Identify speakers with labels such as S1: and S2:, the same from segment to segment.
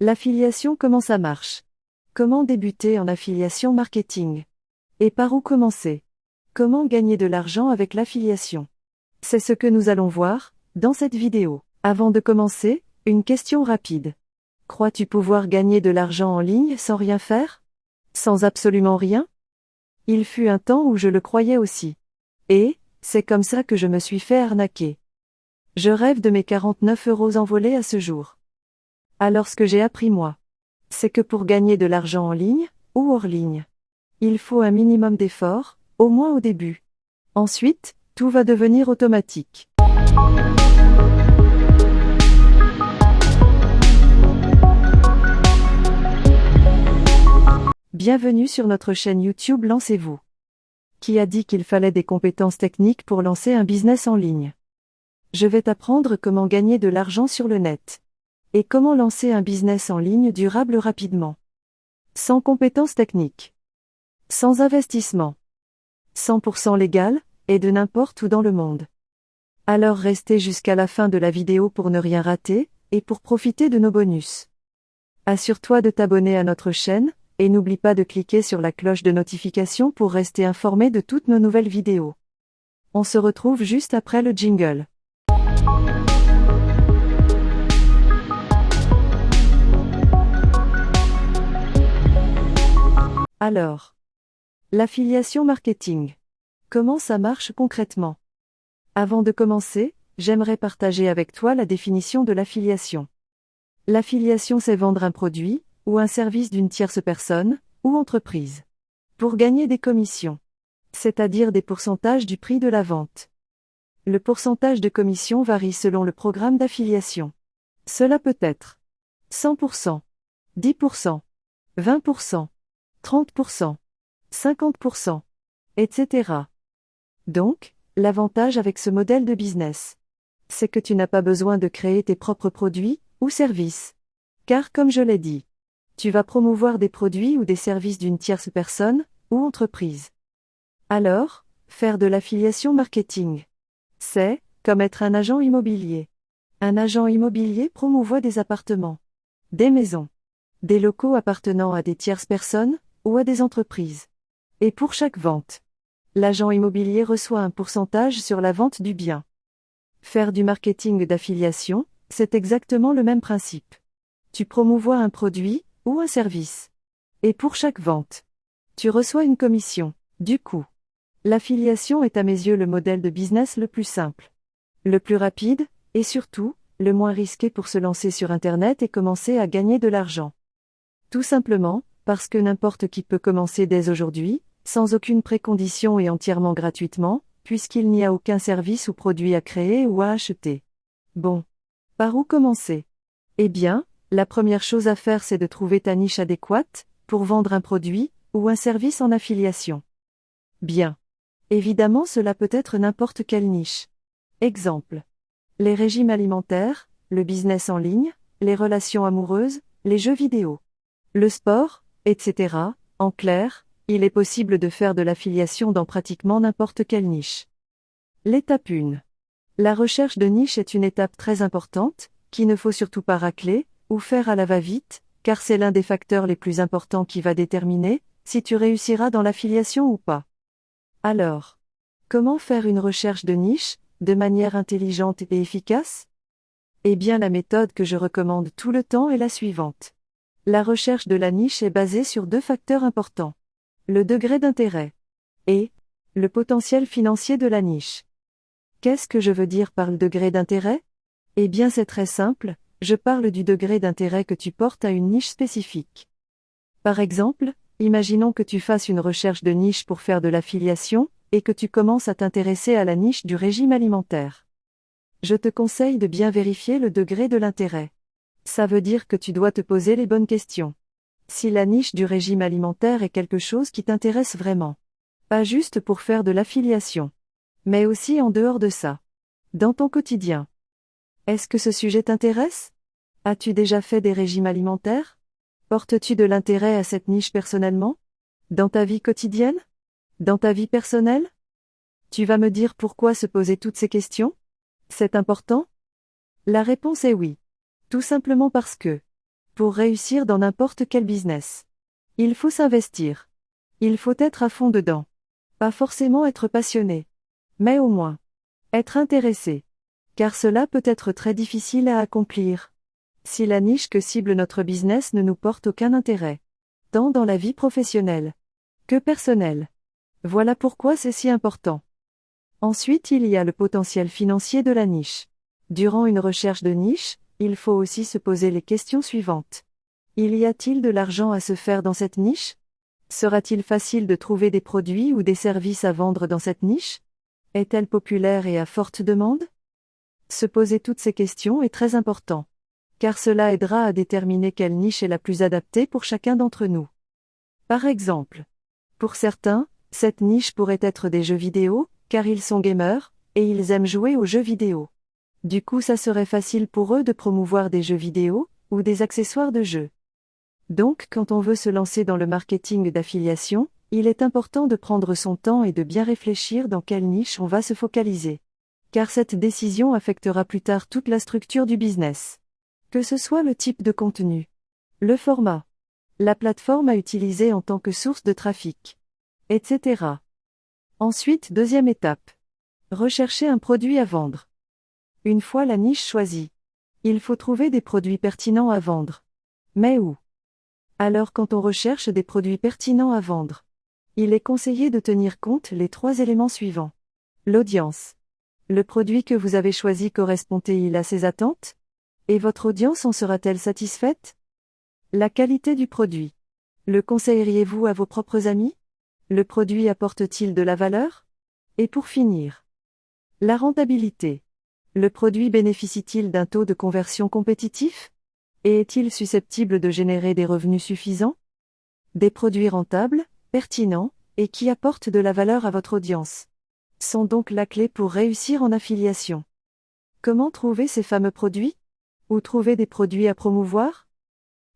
S1: L'affiliation, comment ça marche? Comment débuter en affiliation marketing? Et par où commencer? Comment gagner de l'argent avec l'affiliation? C'est ce que nous allons voir dans cette vidéo. Avant de commencer, une question rapide. Crois-tu pouvoir gagner de l'argent en ligne sans rien faire? Sans absolument rien? Il fut un temps où je le croyais aussi. Et c'est comme ça que je me suis fait arnaquer. Je rêve de mes 49 € envolés à ce jour. Alors ce que j'ai appris moi, c'est que pour gagner de l'argent en ligne, ou hors ligne, il faut un minimum d'effort, au moins au début. Ensuite, tout va devenir automatique. Bienvenue sur notre chaîne YouTube Lancez-vous. Qui a dit qu'il fallait des compétences techniques pour lancer un business en ligne? Je vais t'apprendre comment gagner de l'argent sur le net. Et comment lancer un business en ligne durable rapidement. Sans compétences techniques. Sans investissement. 100% légal, et de n'importe où dans le monde. Alors restez jusqu'à la fin de la vidéo pour ne rien rater, et pour profiter de nos bonus. Assure-toi de t'abonner à notre chaîne, et n'oublie pas de cliquer sur la cloche de notification pour rester informé de toutes nos nouvelles vidéos. On se retrouve juste après le jingle. Alors, l'affiliation marketing. Comment ça marche concrètement? Avant de commencer, j'aimerais partager avec toi la définition de l'affiliation. L'affiliation, c'est vendre un produit, ou un service d'une tierce personne, ou entreprise, pour gagner des commissions, c'est-à-dire des pourcentages du prix de la vente. Le pourcentage de commission varie selon le programme d'affiliation. Cela peut être 100%, 10%, 20%, 30%, 50%, etc. Donc, l'avantage avec ce modèle de business, c'est que tu n'as pas besoin de créer tes propres produits ou services. Car comme je l'ai dit, tu vas promouvoir des produits ou des services d'une tierce personne ou entreprise. Alors, faire de l'affiliation marketing, c'est comme être un agent immobilier. Un agent immobilier promouvoit des appartements, des maisons, des locaux appartenant à des tierces personnes ou à des entreprises. Et pour chaque vente, l'agent immobilier reçoit un pourcentage sur la vente du bien. Faire du marketing d'affiliation, c'est exactement le même principe. Tu promouvois un produit ou un service. Et pour chaque vente, tu reçois une commission. Du coup, l'affiliation est à mes yeux le modèle de business le plus simple, le plus rapide, et surtout, le moins risqué pour se lancer sur Internet et commencer à gagner de l'argent. Tout simplement, parce que n'importe qui peut commencer dès aujourd'hui, sans aucune précondition et entièrement gratuitement, puisqu'il n'y a aucun service ou produit à créer ou à acheter. Bon. Par où commencer? Eh bien, la première chose à faire, c'est de trouver ta niche adéquate, pour vendre un produit, ou un service en affiliation. Bien. Évidemment, cela peut être n'importe quelle niche. Exemple. Les régimes alimentaires, le business en ligne, les relations amoureuses, les jeux vidéo, le sport, etc. En clair, il est possible de faire de l'affiliation dans pratiquement n'importe quelle niche. L'étape 1. La recherche de niche est une étape très importante, qu'il ne faut surtout pas racler, ou faire à la va-vite, car c'est l'un des facteurs les plus importants qui va déterminer si tu réussiras dans l'affiliation ou pas. Alors, comment faire une recherche de niche, de manière intelligente et efficace? Eh bien, la méthode que je recommande tout le temps est la suivante. La recherche de la niche est basée sur deux facteurs importants. Le degré d'intérêt et le potentiel financier de la niche. Qu'est-ce que je veux dire par le degré d'intérêt? Eh bien, c'est très simple, je parle du degré d'intérêt que tu portes à une niche spécifique. Par exemple, imaginons que tu fasses une recherche de niche pour faire de l'affiliation, et que tu commences à t'intéresser à la niche du régime alimentaire. Je te conseille de bien vérifier le degré de l'intérêt. Ça veut dire que tu dois te poser les bonnes questions. Si la niche du régime alimentaire est quelque chose qui t'intéresse vraiment. Pas juste pour faire de l'affiliation. Mais aussi en dehors de ça. Dans ton quotidien. Est-ce que ce sujet t'intéresse? As-tu déjà fait des régimes alimentaires? Portes-tu de l'intérêt à cette niche personnellement? Dans ta vie quotidienne? Dans ta vie personnelle? Tu vas me dire pourquoi se poser toutes ces questions? C'est important? La réponse est oui. Tout simplement parce que Pour réussir dans n'importe quel business, il faut s'investir. Il faut être à fond dedans. Pas forcément être passionné, mais au moins être intéressé. Car cela peut être très difficile à accomplir si la niche que cible notre business ne nous porte aucun intérêt, tant dans la vie professionnelle que personnelle. Voilà pourquoi c'est si important. Ensuite, il y a le potentiel financier de la niche. Durant une recherche de niche, il faut aussi se poser les questions suivantes. Y a-t-il de l'argent à se faire dans cette niche? Sera-t-il facile de trouver des produits ou des services à vendre dans cette niche? Est-elle populaire et à forte demande? Se poser toutes ces questions est très important, car cela aidera à déterminer quelle niche est la plus adaptée pour chacun d'entre nous. Par exemple, pour certains, cette niche pourrait être des jeux vidéo, car ils sont gamers, et ils aiment jouer aux jeux vidéo. Du coup, ça serait facile pour eux de promouvoir des jeux vidéo, ou des accessoires de jeux. Donc, quand on veut se lancer dans le marketing d'affiliation, il est important de prendre son temps et de bien réfléchir dans quelle niche on va se focaliser. Car cette décision affectera plus tard toute la structure du business. Que ce soit le type de contenu, le format, la plateforme à utiliser en tant que source de trafic, etc. Ensuite, deuxième étape. Rechercher un produit à vendre. Une fois la niche choisie, il faut trouver des produits pertinents à vendre. Mais où? Alors quand on recherche des produits pertinents à vendre, il est conseillé de tenir compte les 3 éléments suivants. L'audience. Le produit que vous avez choisi correspond-il à ses attentes? Et votre audience en sera-t-elle satisfaite? La qualité du produit. Le conseilleriez-vous à vos propres amis? Le produit apporte-t-il de la valeur? Et pour finir, la rentabilité. Le produit bénéficie-t-il d'un taux de conversion compétitif? Et est-il susceptible de générer des revenus suffisants? Des produits rentables, pertinents, et qui apportent de la valeur à votre audience sont donc la clé pour réussir en affiliation. Comment trouver ces fameux produits? Où trouver des produits à promouvoir?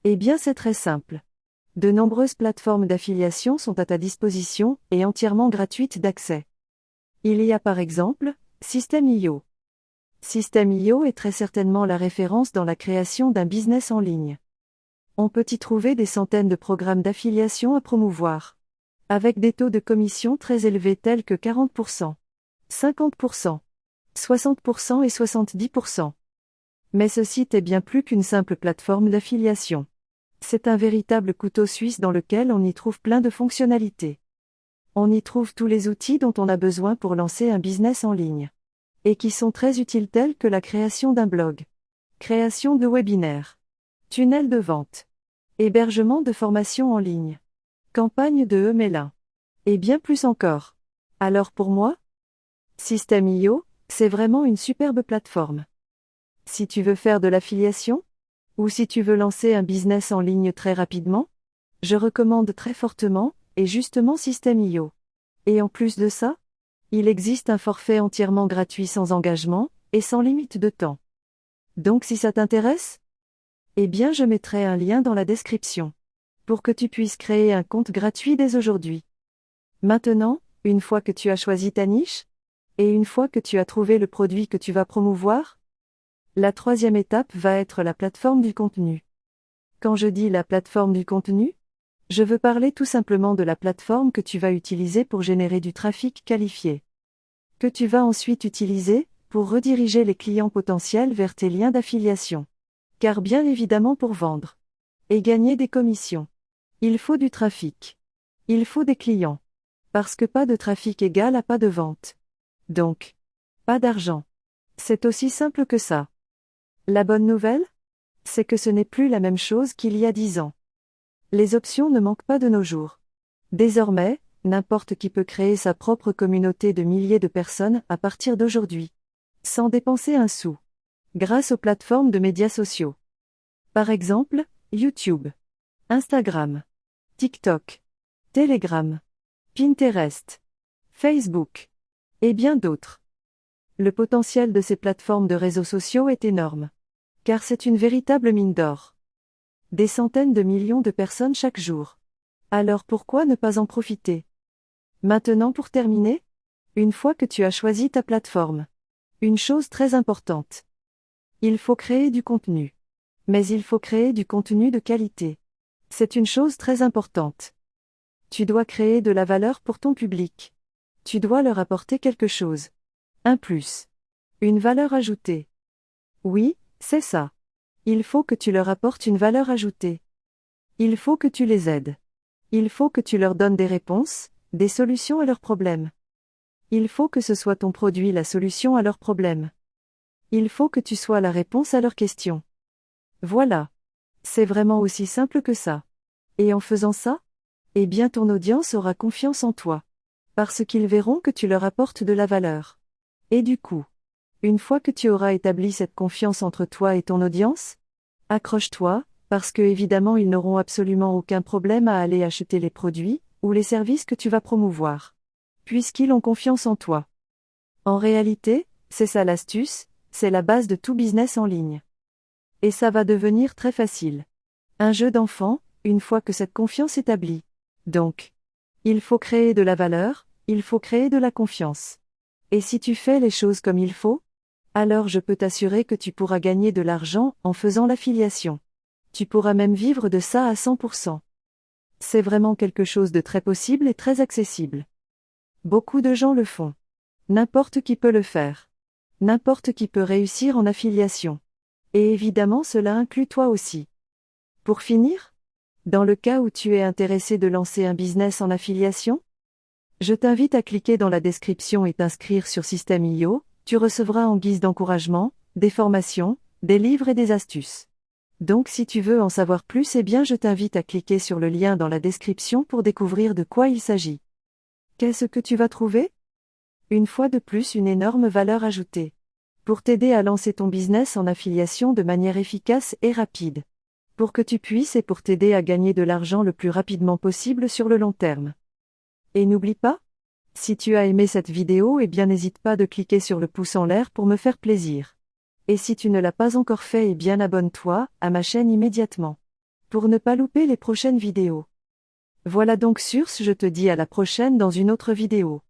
S1: Eh bien, c'est très simple. De nombreuses plateformes d'affiliation sont à ta disposition et entièrement gratuites d'accès. Il y a par exemple System.io. System.io est très certainement la référence dans la création d'un business en ligne. On peut y trouver des centaines de programmes d'affiliation à promouvoir, avec des taux de commission très élevés tels que 40%, 50%, 60% et 70%. Mais ce site est bien plus qu'une simple plateforme d'affiliation. C'est un véritable couteau suisse dans lequel on y trouve plein de fonctionnalités. On y trouve tous les outils dont on a besoin pour lancer un business en ligne, et qui sont très utiles tels que la création d'un blog, création de webinaires, tunnel de vente, hébergement de formations en ligne, campagne de email, et bien plus encore. Alors pour moi, System.io, c'est vraiment une superbe plateforme. Si tu veux faire de l'affiliation, ou si tu veux lancer un business en ligne très rapidement, je recommande très fortement, et justement System.io. Et en plus de ça, il existe un forfait entièrement gratuit sans engagement, et sans limite de temps. Donc si ça t'intéresse, eh bien je mettrai un lien dans la description, pour que tu puisses créer un compte gratuit dès aujourd'hui. Maintenant, une fois que tu as choisi ta niche, et une fois que tu as trouvé le produit que tu vas promouvoir, la 3e étape va être la plateforme du contenu. Quand je dis la plateforme du contenu, je veux parler tout simplement de la plateforme que tu vas utiliser pour générer du trafic qualifié, que tu vas ensuite utiliser pour rediriger les clients potentiels vers tes liens d'affiliation. Car bien évidemment pour vendre et gagner des commissions, il faut du trafic. Il faut des clients. Parce que pas de trafic égale à pas de vente. Donc, pas d'argent. C'est aussi simple que ça. La bonne nouvelle? C'est que ce n'est plus la même chose qu'il y a 10 ans. Les options ne manquent pas de nos jours. Désormais, n'importe qui peut créer sa propre communauté de milliers de personnes à partir d'aujourd'hui, sans dépenser un sou, grâce aux plateformes de médias sociaux. Par exemple, YouTube, Instagram, TikTok, Telegram, Pinterest, Facebook, et bien d'autres. Le potentiel de ces plateformes de réseaux sociaux est énorme, car c'est une véritable mine d'or. Des centaines de millions de personnes chaque jour. Alors pourquoi ne pas en profiter? Maintenant pour terminer, une fois que tu as choisi ta plateforme, une chose très importante. Il faut créer du contenu. Mais il faut créer du contenu de qualité. C'est une chose très importante. Tu dois créer de la valeur pour ton public. Tu dois leur apporter quelque chose. Un plus. Une valeur ajoutée. Oui, c'est ça. Il faut que tu leur apportes une valeur ajoutée. Il faut que tu les aides. Il faut que tu leur donnes des réponses, des solutions à leurs problèmes. Il faut que ce soit ton produit la solution à leurs problèmes. Il faut que tu sois la réponse à leurs questions. Voilà. C'est vraiment aussi simple que ça. Et en faisant ça, eh bien ton audience aura confiance en toi. Parce qu'ils verront que tu leur apportes de la valeur. Et du coup, une fois que tu auras établi cette confiance entre toi et ton audience, accroche-toi, parce que évidemment ils n'auront absolument aucun problème à aller acheter les produits, ou les services que tu vas promouvoir. Puisqu'ils ont confiance en toi. En réalité, c'est ça l'astuce, c'est la base de tout business en ligne. Et ça va devenir très facile. Un jeu d'enfant, une fois que cette confiance est établie. Donc, il faut créer de la valeur, il faut créer de la confiance. Et si tu fais les choses comme il faut, alors je peux t'assurer que tu pourras gagner de l'argent en faisant l'affiliation. Tu pourras même vivre de ça à 100%. C'est vraiment quelque chose de très possible et très accessible. Beaucoup de gens le font. N'importe qui peut le faire. N'importe qui peut réussir en affiliation. Et évidemment cela inclut toi aussi. Pour finir, dans le cas où tu es intéressé de lancer un business en affiliation, je t'invite à cliquer dans la description et t'inscrire sur System.io, tu recevras en guise d'encouragement, des formations, des livres et des astuces. Donc si tu veux en savoir plus, eh bien je t'invite à cliquer sur le lien dans la description pour découvrir de quoi il s'agit. Qu'est-ce que tu vas trouver ? Une fois de plus une énorme valeur ajoutée. Pour t'aider à lancer ton business en affiliation de manière efficace et rapide. Pour que tu puisses et pour t'aider à gagner de l'argent le plus rapidement possible sur le long terme. Et n'oublie pas, si tu as aimé cette vidéo, eh bien n'hésite pas de cliquer sur le pouce en l'air pour me faire plaisir. Et si tu ne l'as pas encore fait, eh bien abonne-toi à ma chaîne immédiatement. Pour ne pas louper les prochaines vidéos. Voilà donc sur ce, je te dis à la prochaine dans une autre vidéo.